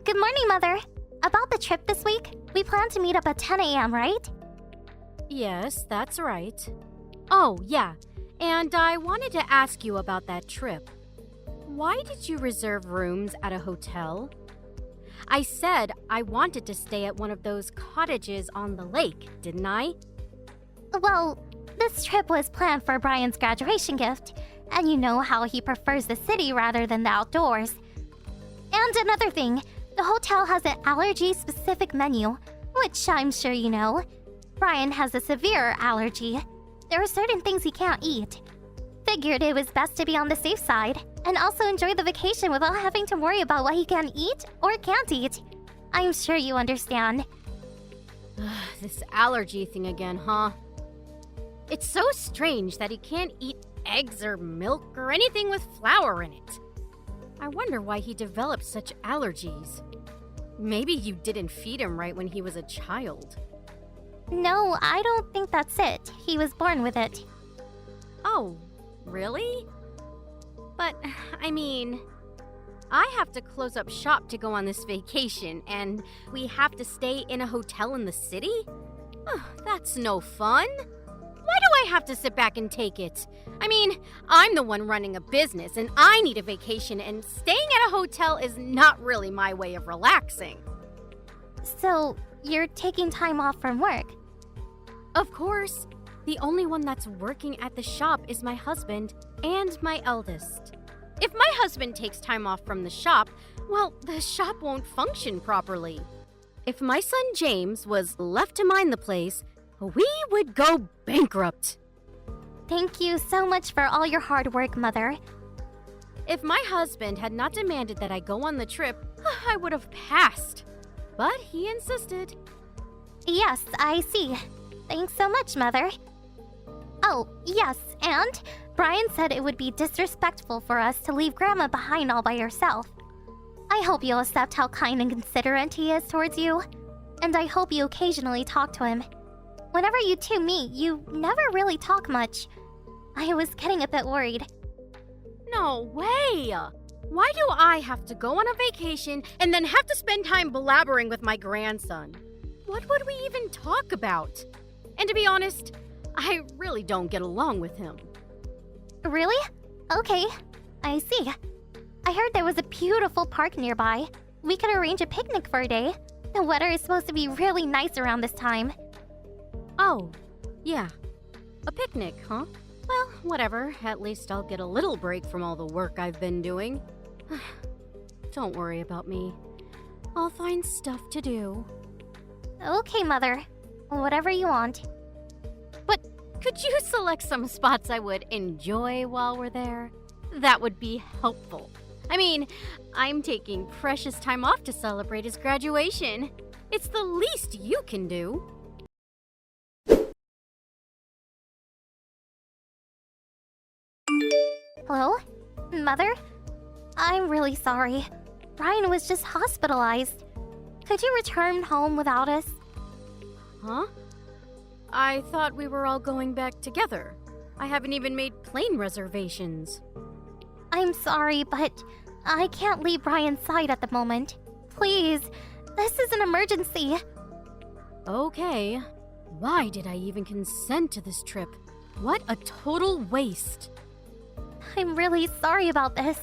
Good morning, Mother. About the trip this week, we plan to meet up at 10 a.m., right? Yes, that's right. Oh, yeah. And I wanted to ask you about that trip. Why did you reserve rooms at a hotel? I said I wanted to stay at one of those cottages on the lake, didn't I? Well, this trip was planned for Brian's graduation gift, and you know how he prefers the city rather than the outdoors. And another thing, the hotel has an allergy-specific menu, which I'm sure you know. Brian has a severe allergy. There are certain things he can't eat. Figured it was best to be on the safe side, and also enjoy the vacation without having to worry about what he can eat or can't eat. I'm sure you understand. This allergy thing again, huh? It's so strange that he can't eat eggs or milk or anything with flour in it. I wonder why he developed such allergies. Maybe you didn't feed him right when he was a child. No, I don't think that's it. He was born with it. Oh, really? But, I mean, I have to close up shop to go on this vacation, and we have to stay in a hotel in the city? That's no fun. Why do I have to sit back and take it? I mean, I'm the one running a business, and I need a vacation, and staying at a hotel is not really my way of relaxing. So, you're taking time off from work? Of course. The only one that's working at the shop is my husband and my eldest. If my husband takes time off from the shop, well, the shop won't function properly. If my son James was left to mind the place, we would go bankrupt. Thank you so much for all your hard work, Mother. If my husband had not demanded that I go on the trip, I would have passed. But he insisted. Yes, I see. Thanks so much, Mother. Oh, yes, and Brian said it would be disrespectful for us to leave Grandma behind all by herself. I hope you'll accept how kind and considerate he is towards you, and I hope you occasionally talk to him. Whenever you two meet, you never really talk much. I was getting a bit worried. No way! Why do I have to go on a vacation and then have to spend time blabbering with my grandson? What would we even talk about? And to be honest, I really don't get along with him. Really? Okay, I see. I heard there was a beautiful park nearby. We could arrange a picnic for a day. The weather is supposed to be really nice around this time. Oh, yeah. A picnic, huh? Well, whatever. At least I'll get a little break from all the work I've been doing. Don't worry about me. I'll find stuff to do. Okay, Mother. Whatever you want. But could you select some spots I would enjoy while we're there? That would be helpful. I mean, I'm taking precious time off to celebrate his graduation. It's the least you can do. Hello? Mother? I'm really sorry. Brian was just hospitalized. Could you return home without us? Huh? I thought we were all going back together. I haven't even made plane reservations. I'm sorry, but I can't leave Brian's side at the moment. Please, this is an emergency. Okay. Why did I even consent to this trip? What a total waste. I'm really sorry about this.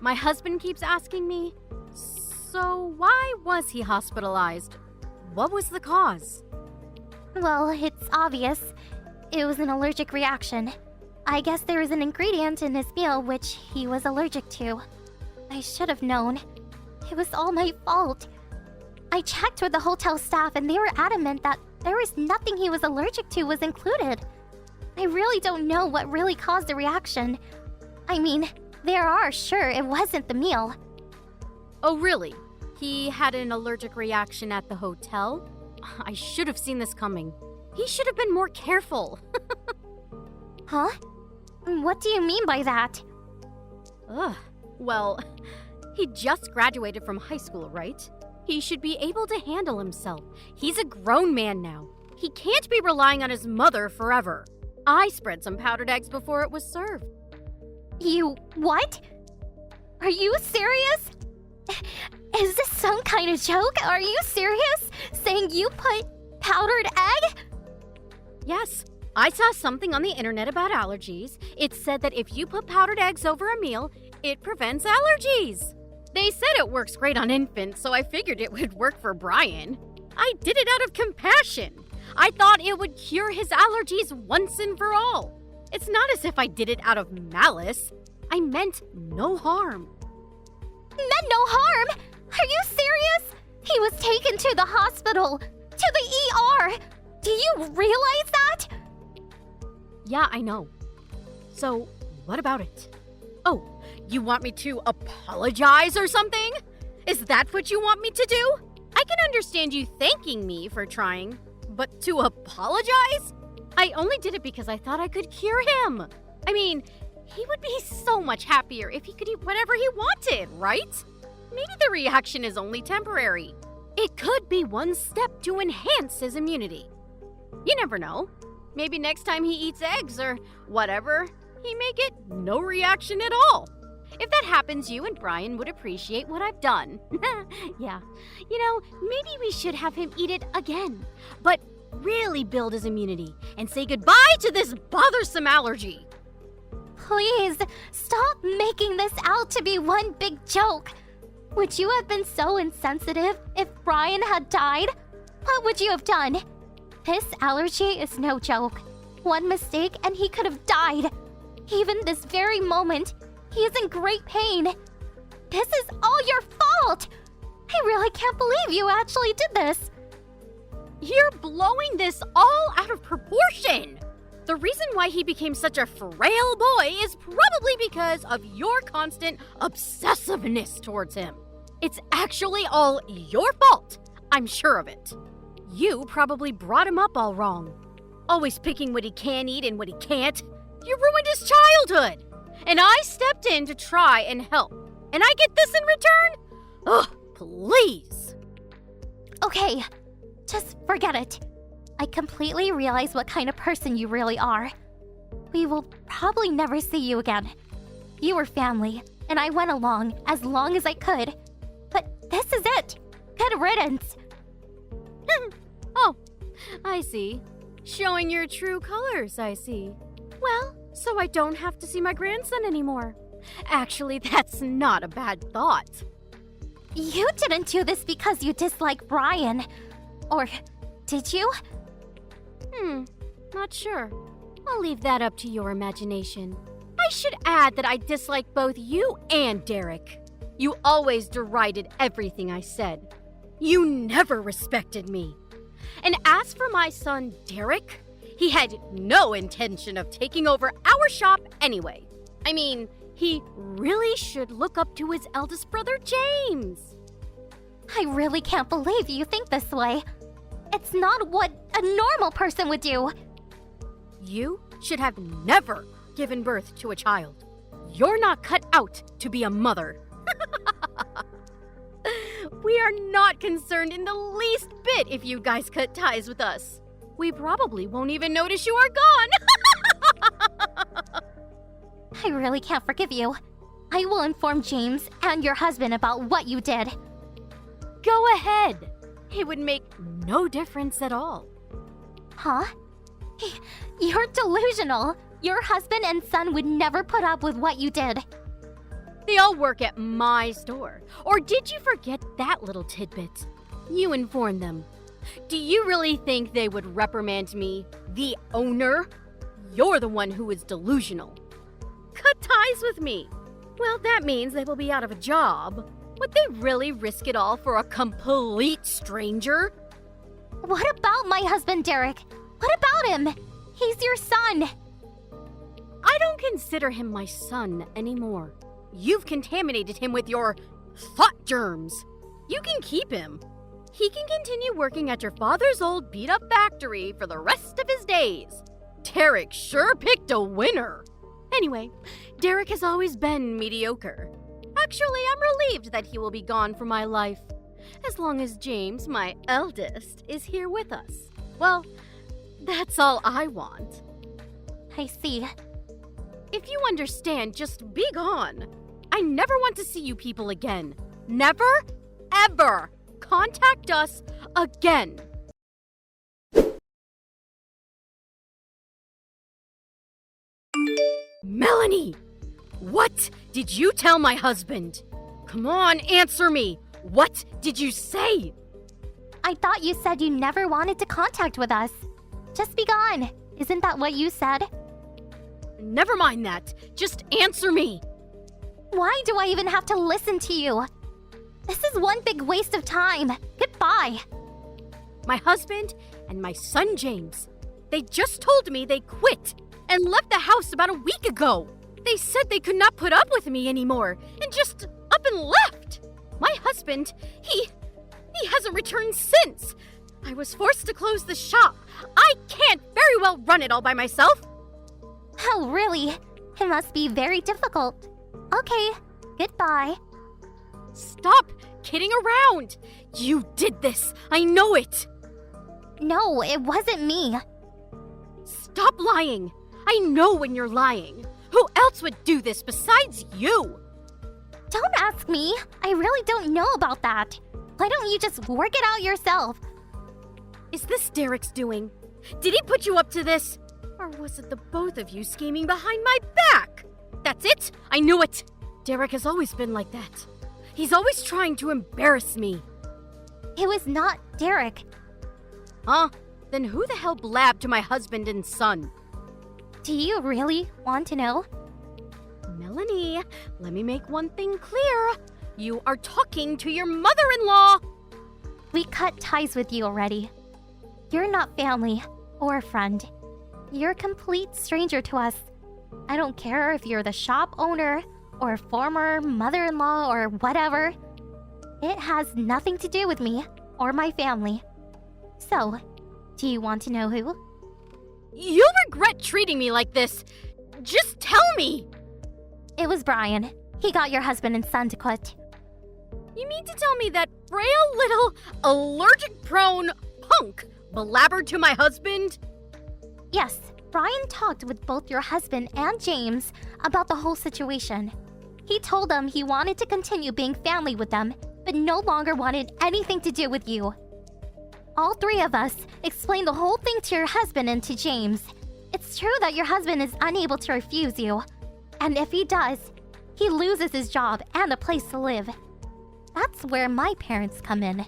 My husband keeps asking me, so why was he hospitalized? What was the cause? Well, it's obvious. It was an allergic reaction. I guess there was an ingredient in his meal which he was allergic to. I should have known. It was all my fault. I checked with the hotel staff and they were adamant that there was nothing he was allergic to was included. I really don't know what really caused the reaction. I mean, they are sure it wasn't the meal. Oh, really? He had an allergic reaction at the hotel? I should have seen this coming. He should have been more careful. Huh? What do you mean by that? Well, he just graduated from high school, right? He should be able to handle himself. He's a grown man now. He can't be relying on his mother forever. I spread some powdered eggs before it was served. You what? Are you serious? Is this some kind of joke? Are you serious? Saying you put powdered egg? Yes, I saw something on the internet about allergies. It said that if you put powdered eggs over a meal, it prevents allergies. They said it works great on infants, so I figured it would work for Brian. I did it out of compassion. I thought it would cure his allergies once and for all. It's not as if I did it out of malice. I meant no harm. Meant no harm? Are you serious? He was taken to the hospital, to the ER. Do you realize that? Yeah, I know. So, what about it? Oh, you want me to apologize or something? Is that what you want me to do? I can understand you thanking me for trying, but to apologize? I only did it because I thought I could cure him. I mean, he would be so much happier if he could eat whatever he wanted, right? Maybe the reaction is only temporary. It could be one step to enhance his immunity. You never know. Maybe next time he eats eggs or whatever, he may get no reaction at all. If that happens, you and Brian would appreciate what I've done. Yeah. You know, maybe we should have him eat it again. But really build his immunity and say goodbye to this bothersome allergy. Please, stop making this out to be one big joke. Would you have been so insensitive if Brian had died? What would you have done? This allergy is no joke. One mistake and he could have died. Even this very moment, he is in great pain. This is all your fault. I really can't believe you actually did this. You're blowing this all out of proportion. The reason why he became such a frail boy is probably because of your constant obsessiveness towards him. It's actually all your fault. I'm sure of it. You probably brought him up all wrong. Always picking what he can eat and what he can't. You ruined his childhood. And I stepped in to try and help. And I get this in return? Ugh, please. Okay, just forget it. I completely realize what kind of person you really are. We will probably never see you again. You were family, and I went along as long as I could. But this is it. Good riddance. Oh, I see. Showing your true colors, I see. Well, so I don't have to see my grandson anymore. Actually, that's not a bad thought. You didn't do this because you dislike Brian. Or did you? Not sure. I'll leave that up to your imagination. I should add that I dislike both you and Derek. You always derided everything I said. You never respected me. And as for my son, Derek, he had no intention of taking over our shop anyway. I mean, he really should look up to his eldest brother, James. I really can't believe you think this way. It's not what a normal person would do. You should have never given birth to a child. You're not cut out to be a mother. We are not concerned in the least bit if you guys cut ties with us. We probably won't even notice you are gone. I really can't forgive you. I will inform James and your husband about what you did. Go ahead. It would make no difference at all. Huh? You're delusional. Your husband and son would never put up with what you did. They all work at my store. Or did you forget that little tidbit? You informed them. Do you really think they would reprimand me, the owner? You're the one who is delusional. Cut ties with me. Well, that means they will be out of a job. Would they really risk it all for a complete stranger? What about my husband, Derek? What about him? He's your son. I don't consider him my son anymore. You've contaminated him with your thought germs. You can keep him. He can continue working at your father's old beat-up factory for the rest of his days. Derek sure picked a winner. Anyway, Derek has always been mediocre. Actually, I'm relieved that he will be gone from my life. As long as James, my eldest, is here with us. Well, that's all I want. I see. If you understand, just be gone. I never want to see you people again. Never, ever contact us again. Melanie! What did you tell my husband? Come on, answer me. What did you say? I thought you said you never wanted to contact with us. Just be gone. Isn't that what you said? Never mind that. Just answer me. Why do I even have to listen to you? This is one big waste of time. Goodbye. My husband and my son James, they just told me they quit and left the house about a week ago. They said they could not put up with me anymore and just up and left. My husband, he hasn't returned since. I was forced to close the shop. I can't very well run it all by myself. Oh, really? It must be very difficult. Okay, goodbye. Stop kidding around. You did this. I know it. No, it wasn't me. Stop lying. I know when you're lying. Who else would do this besides you? Don't ask me. I really don't know about that. Why don't you just work it out yourself? Is this Derek's doing? Did he put you up to this? Or was it the both of you scheming behind my back? That's it. I knew it. Derek has always been like that. He's always trying to embarrass me. It was not Derek. Huh? Then who the hell blabbed to my husband and son? Do you really want to know? Melanie, let me make one thing clear. You are talking to your mother-in-law. We cut ties with you already. You're not family or a friend. You're a complete stranger to us. I don't care if you're the shop owner or former mother-in-law or whatever. It has nothing to do with me or my family. So, do you want to know who? You'll regret treating me like this. Just tell me. It was Brian. He got your husband and son to quit. You mean to tell me that frail little allergic-prone punk blabbered to my husband? Yes, Brian talked with both your husband and James about the whole situation. He told them he wanted to continue being family with them, but no longer wanted anything to do with you. All three of us explained the whole thing to your husband and to James. It's true that your husband is unable to refuse you. And if he does, he loses his job and a place to live. That's where my parents come in.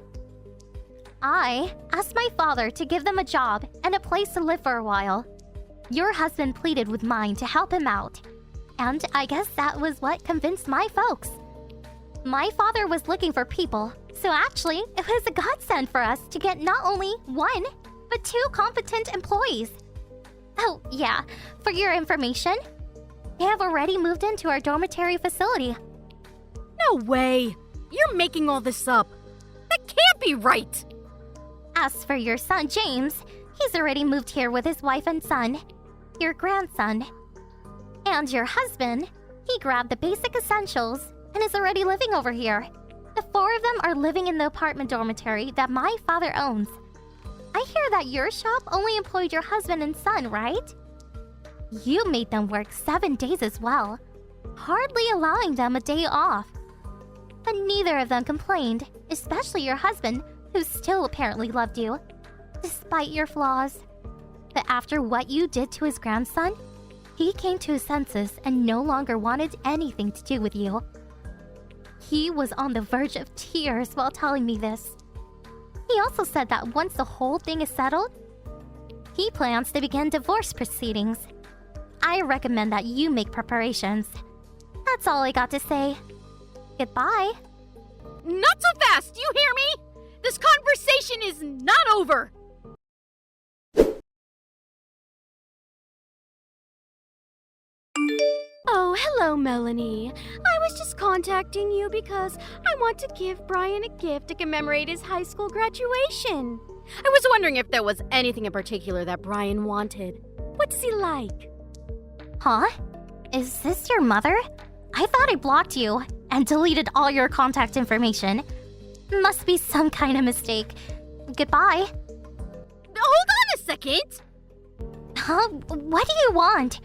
I asked my father to give them a job and a place to live for a while. Your husband pleaded with mine to help him out. And I guess that was what convinced my folks. My father was looking for people, so actually, it was a godsend for us to get not only one, but two competent employees. Oh, yeah, for your information, they have already moved into our dormitory facility. No way! You're making all this up. That can't be right! As for your son, James, he's already moved here with his wife and son, your grandson. And your husband, he grabbed the basic essentials and is already living over here. The four of them are living in the apartment dormitory that my father owns. I hear that your shop only employed your husband and son, right? You made them work 7 days as well, hardly allowing them a day off. But neither of them complained, especially your husband, who still apparently loved you, despite your flaws. But after what you did to his grandson, he came to his senses and no longer wanted anything to do with you. He was on the verge of tears while telling me this. He also said that once the whole thing is settled, he plans to begin divorce proceedings. I recommend that you make preparations. That's all I got to say. Goodbye. Not so fast, you hear me? This conversation is not over. Oh, hello, Melanie. I was just contacting you because I want to give Brian a gift to commemorate his high school graduation. I was wondering if there was anything in particular that Brian wanted. What does he like? Huh? Is this your mother? I thought I blocked you and deleted all your contact information. Must be some kind of mistake. Goodbye. Hold on a second. Huh? What do you want?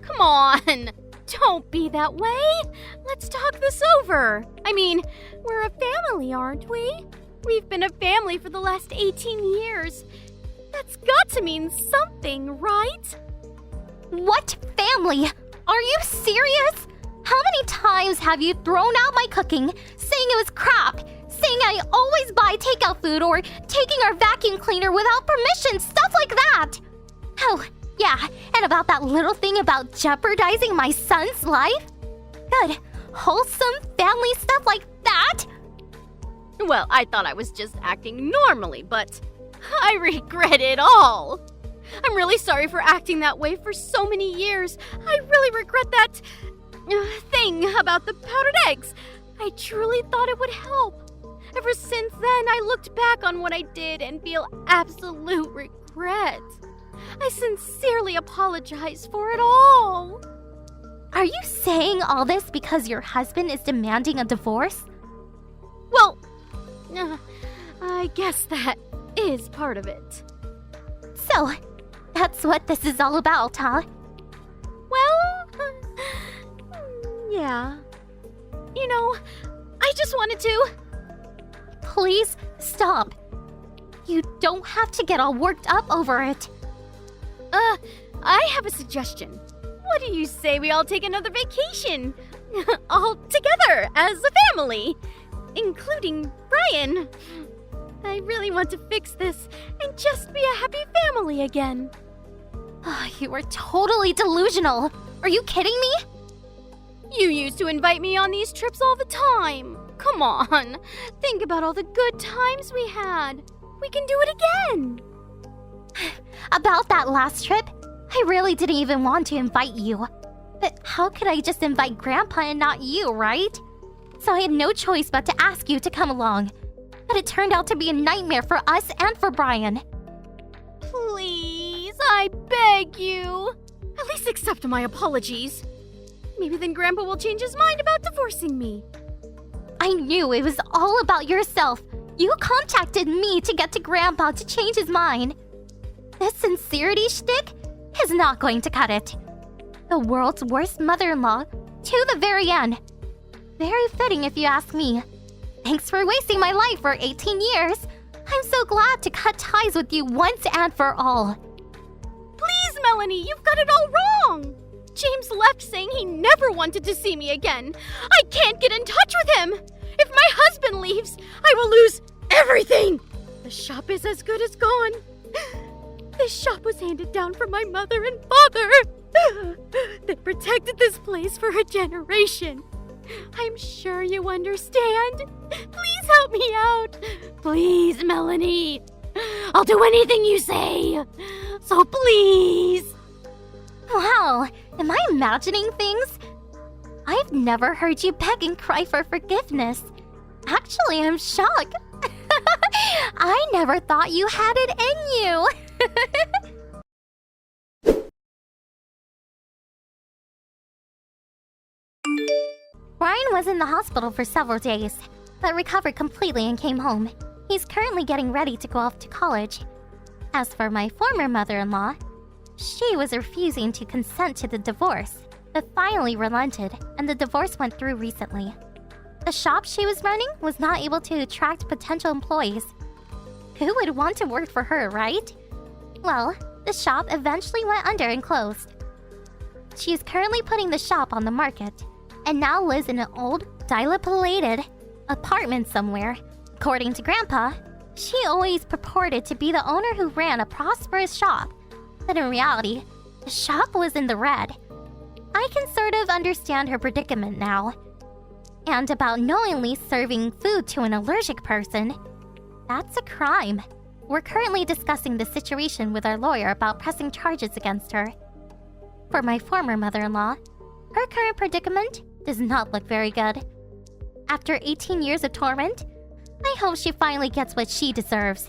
Come on. Don't be that way. Let's talk this over. I mean, we're a family, aren't we? We've been a family for the last 18 years. That's got to mean something, right? What family? Are you serious? How many times have you thrown out my cooking, saying it was crap, saying I always buy takeout food, or taking our vacuum cleaner without permission, stuff like that? Oh, yeah, and about that little thing about jeopardizing my son's life? Good, wholesome family stuff like that? Well, I thought I was just acting normally, but I regret it all. I'm really sorry for acting that way for so many years. I really regret that thing about the powdered eggs. I truly thought it would help. Ever since then, I looked back on what I did and feel absolute regret. I sincerely apologize for it all. Are you saying all this because your husband is demanding a divorce? Well, I guess that is part of it. So, that's what this is all about, huh? Well, yeah. You know, I just wanted to... Please stop. You don't have to get all worked up over it. I have a suggestion. What do you say we all take another vacation? All together as a family, including Brian. I really want to fix this and just be a happy family again. You are totally delusional. Are you kidding me? You used to invite me on these trips all the time. Come on, think about all the good times we had. We can do it again. About that last trip, I really didn't even want to invite you. But how could I just invite Grandpa and not you, right? So I had no choice but to ask you to come along. But it turned out to be a nightmare for us and for Brian. Please, I beg you. At least accept my apologies. Maybe then Grandpa will change his mind about divorcing me. I knew it was all about yourself. You contacted me to get to Grandpa to change his mind. This sincerity shtick is not going to cut it. The world's worst mother-in-law to the very end. Very fitting if you ask me. Thanks for wasting my life for 18 years. I'm so glad to cut ties with you once and for all. Please, Melanie, you've got it all wrong. James left saying he never wanted to see me again. I can't get in touch with him. If my husband leaves, I will lose everything. The shop is as good as gone. This shop was handed down from my mother and father. They protected this place for a generation. I'm sure you understand. Please help me out. Please, Melanie. I'll do anything you say. So please. Wow, am I imagining things? I've never heard you beg and cry for forgiveness. Actually, I'm shocked. I never thought you had it in you. Brian was in the hospital for several days, but recovered completely and came home. He's currently getting ready to go off to college. As for my former mother-in-law, she was refusing to consent to the divorce, but finally relented, and the divorce went through recently. The shop she was running was not able to attract potential employees. Who would want to work for her, right? Well, the shop eventually went under and closed. She is currently putting the shop on the market, and now lives in an old, dilapidated apartment somewhere. According to Grandpa, she always purported to be the owner who ran a prosperous shop, but in reality, the shop was in the red. I can sort of understand her predicament now. And about knowingly serving food to an allergic person, that's a crime. We're currently discussing the situation with our lawyer about pressing charges against her. For my former mother-in-law, her current predicament does not look very good. After 18 years of torment, I hope she finally gets what she deserves.